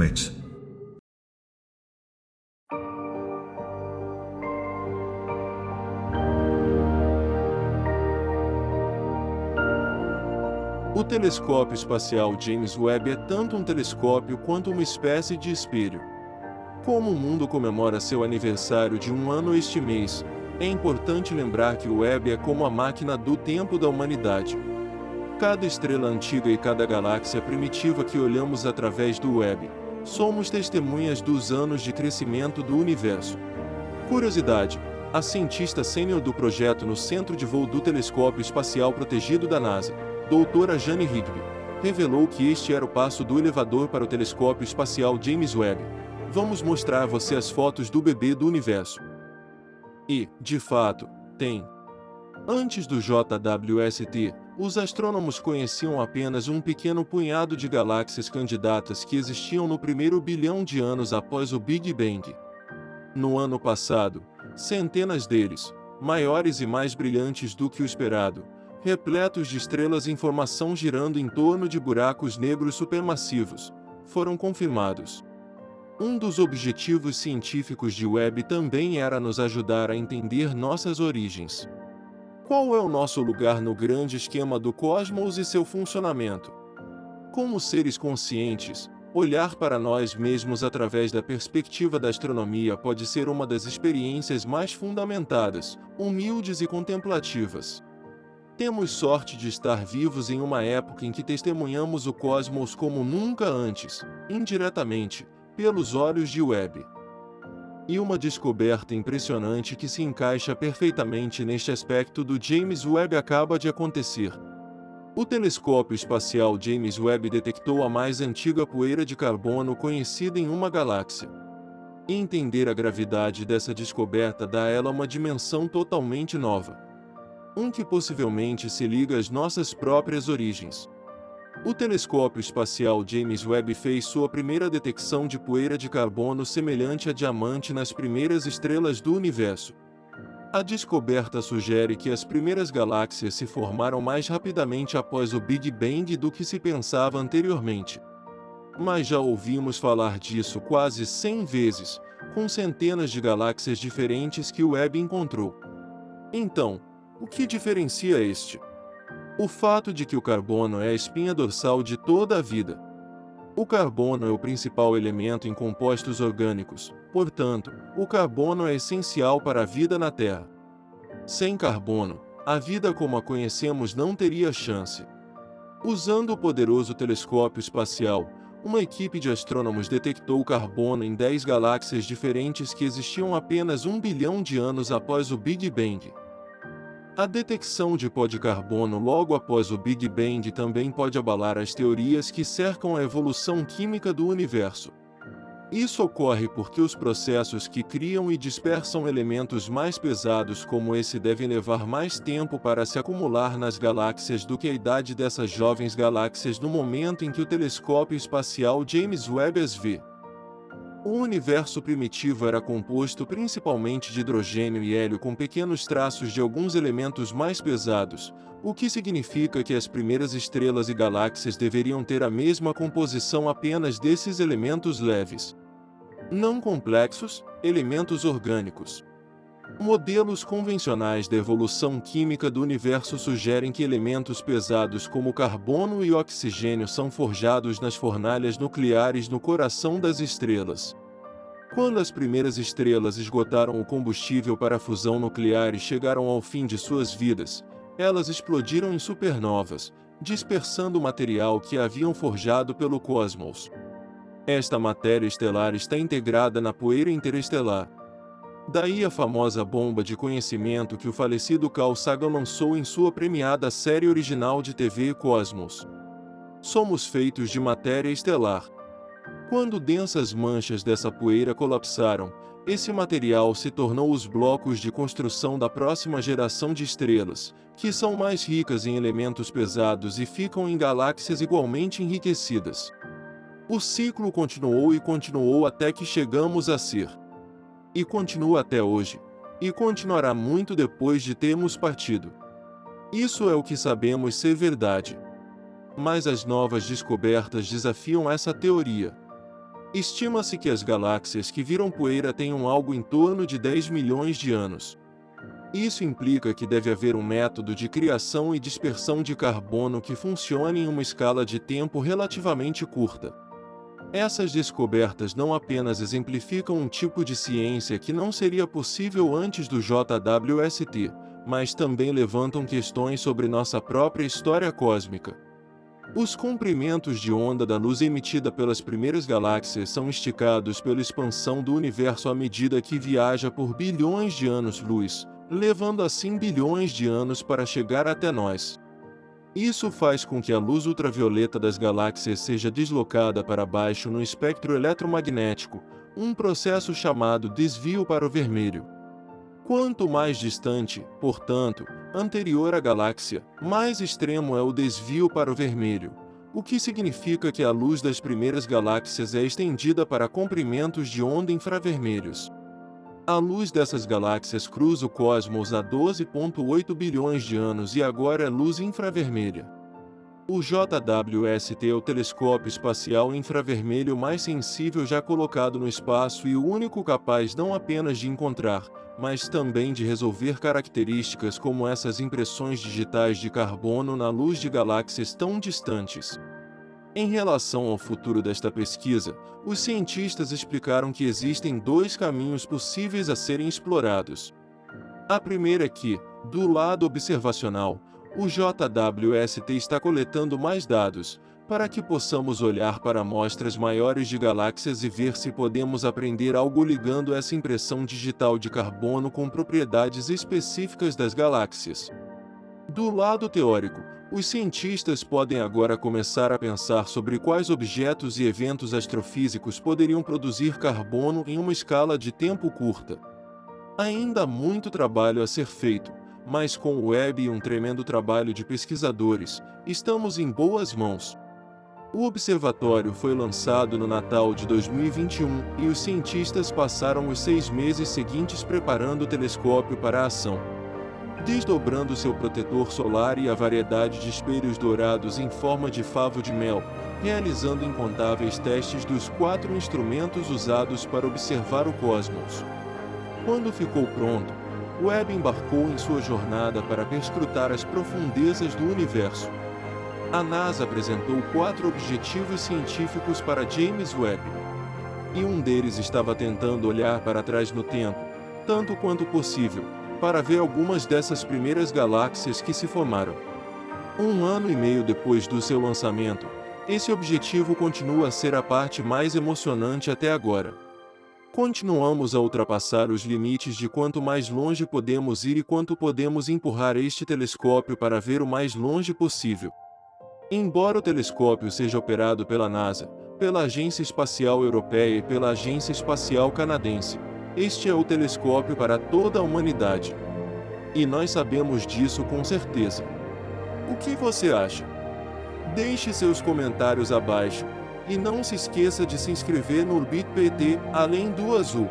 quit. O telescópio espacial James Webb é tanto um telescópio quanto uma espécie de espelho. Como o mundo comemora seu aniversário de um ano este mês, é importante lembrar que o Webb é como a máquina do tempo da humanidade. Cada estrela antiga e cada galáxia primitiva que olhamos através do Webb, somos testemunhas dos anos de crescimento do universo. Curiosidade: a cientista sênior do projeto no Centro de Voo do Telescópio Espacial Protegido da NASA, doutora Jane Rigby, revelou que este era o passo do elevador para o telescópio espacial James Webb. Vamos mostrar a você as fotos do bebê do universo. E, de fato, tem. Antes do JWST, os astrônomos conheciam apenas um pequeno punhado de galáxias candidatas que existiam no primeiro bilhão de anos após o Big Bang. No ano passado, centenas deles, maiores e mais brilhantes do que o esperado, repletos de estrelas em formação girando em torno de buracos negros supermassivos, foram confirmados. Um dos objetivos científicos de Webb também era nos ajudar a entender nossas origens. Qual é o nosso lugar no grande esquema do cosmos e seu funcionamento? Como seres conscientes, olhar para nós mesmos através da perspectiva da astronomia pode ser uma das experiências mais fundamentadas, humildes e contemplativas. Temos sorte de estar vivos em uma época em que testemunhamos o cosmos como nunca antes, indiretamente, pelos olhos de Webb. E uma descoberta impressionante que se encaixa perfeitamente neste aspecto do James Webb acaba de acontecer. O telescópio espacial James Webb detectou a mais antiga poeira de carbono conhecida em uma galáxia. E entender a gravidade dessa descoberta dá a ela uma dimensão totalmente nova. Que possivelmente se liga às nossas próprias origens. O telescópio espacial James Webb fez sua primeira detecção de poeira de carbono semelhante a diamante nas primeiras estrelas do universo. A descoberta sugere que as primeiras galáxias se formaram mais rapidamente após o Big Bang do que se pensava anteriormente. Mas já ouvimos falar disso quase 100 vezes, com centenas de galáxias diferentes que o Webb encontrou. Então, o que diferencia este? O fato de que o carbono é a espinha dorsal de toda a vida. O carbono é o principal elemento em compostos orgânicos, portanto, o carbono é essencial para a vida na Terra. Sem carbono, a vida como a conhecemos não teria chance. Usando o poderoso telescópio espacial, uma equipe de astrônomos detectou o carbono em 10 galáxias diferentes que existiam apenas 1 bilhão de anos após o Big Bang. A detecção de pó de carbono logo após o Big Bang também pode abalar as teorias que cercam a evolução química do universo. Isso ocorre porque os processos que criam e dispersam elementos mais pesados como esse devem levar mais tempo para se acumular nas galáxias do que a idade dessas jovens galáxias no momento em que o telescópio espacial James Webb as vê. O universo primitivo era composto principalmente de hidrogênio e hélio com pequenos traços de alguns elementos mais pesados, o que significa que as primeiras estrelas e galáxias deveriam ter a mesma composição apenas desses elementos leves. Não complexos, elementos orgânicos. Modelos convencionais da evolução química do universo sugerem que elementos pesados como carbono e oxigênio são forjados nas fornalhas nucleares no coração das estrelas. Quando as primeiras estrelas esgotaram o combustível para a fusão nuclear e chegaram ao fim de suas vidas, elas explodiram em supernovas, dispersando o material que haviam forjado pelo cosmos. Esta matéria estelar está integrada na poeira interestelar. Daí a famosa bomba de conhecimento que o falecido Carl Sagan lançou em sua premiada série original de TV Cosmos. Somos feitos de matéria estelar. Quando densas manchas dessa poeira colapsaram, esse material se tornou os blocos de construção da próxima geração de estrelas, que são mais ricas em elementos pesados e ficam em galáxias igualmente enriquecidas. O ciclo continuou e continuou até que chegamos a ser. E continua até hoje, e continuará muito depois de termos partido. Isso é o que sabemos ser verdade. Mas as novas descobertas desafiam essa teoria. Estima-se que as galáxias que viram poeira tenham algo em torno de 10 milhões de anos. Isso implica que deve haver um método de criação e dispersão de carbono que funcione em uma escala de tempo relativamente curta. Essas descobertas não apenas exemplificam um tipo de ciência que não seria possível antes do JWST, mas também levantam questões sobre nossa própria história cósmica. Os comprimentos de onda da luz emitida pelas primeiras galáxias são esticados pela expansão do universo à medida que viaja por bilhões de anos-luz, levando assim bilhões de anos para chegar até nós. Isso faz com que a luz ultravioleta das galáxias seja deslocada para baixo no espectro eletromagnético, um processo chamado desvio para o vermelho. Quanto mais distante, portanto, anterior à galáxia, mais extremo é o desvio para o vermelho, o que significa que a luz das primeiras galáxias é estendida para comprimentos de onda infravermelhos. A luz dessas galáxias cruza o cosmos há 12,8 bilhões de anos e agora é luz infravermelha. O JWST é o telescópio espacial infravermelho mais sensível já colocado no espaço e o único capaz não apenas de encontrar, mas também de resolver características como essas impressões digitais de carbono na luz de galáxias tão distantes. Em relação ao futuro desta pesquisa, os cientistas explicaram que existem dois caminhos possíveis a serem explorados. A primeira é que, do lado observacional, o JWST está coletando mais dados, para que possamos olhar para amostras maiores de galáxias e ver se podemos aprender algo ligando essa impressão digital de carbono com propriedades específicas das galáxias. Do lado teórico, os cientistas podem agora começar a pensar sobre quais objetos e eventos astrofísicos poderiam produzir carbono em uma escala de tempo curta. Ainda há muito trabalho a ser feito, mas com o Webb e um tremendo trabalho de pesquisadores, estamos em boas mãos. O observatório foi lançado no Natal de 2021 e os cientistas passaram os 6 meses seguintes preparando o telescópio para a ação. Desdobrando seu protetor solar e a variedade de espelhos dourados em forma de favo de mel, realizando incontáveis testes dos 4 instrumentos usados para observar o cosmos. Quando ficou pronto, Webb embarcou em sua jornada para perscrutar as profundezas do universo. A NASA apresentou 4 objetivos científicos para James Webb. E um deles estava tentando olhar para trás no tempo, tanto quanto possível, para ver algumas dessas primeiras galáxias que se formaram. 1 ano e meio depois do seu lançamento, esse objetivo continua a ser a parte mais emocionante até agora. Continuamos a ultrapassar os limites de quanto mais longe podemos ir e quanto podemos empurrar este telescópio para ver o mais longe possível. Embora o telescópio seja operado pela NASA, pela Agência Espacial Europeia e pela Agência Espacial Canadense, este é o telescópio para toda a humanidade. E nós sabemos disso com certeza. O que você acha? Deixe seus comentários abaixo, e não se esqueça de se inscrever no Orbit PT, além do azul.